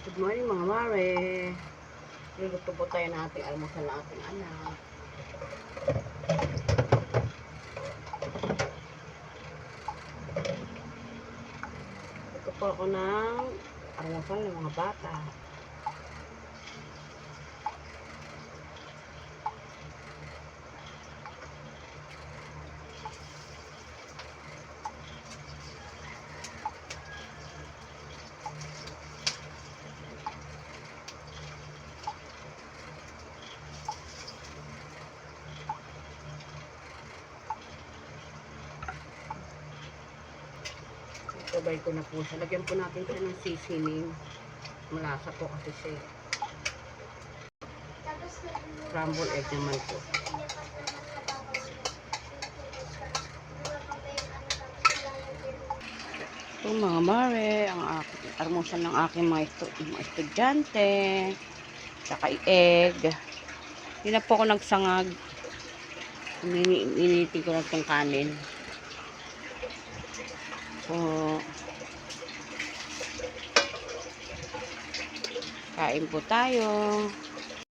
Good morning mga mare. Luluto po tayo ng ating almusal ng ating anak. Luto po ako ng almusal ng mga bata. Sabay ko na po siya. Lagyan po natin siya ng seasoning. Malasa po kasi siya. Scrambled egg naman po. Ito mga mare, ang almusal ng aking mga estudyante. Tsaka egg. Hindi na po ako nagsangag. Ininitin ko lang itong kanin. So, kain po tayo.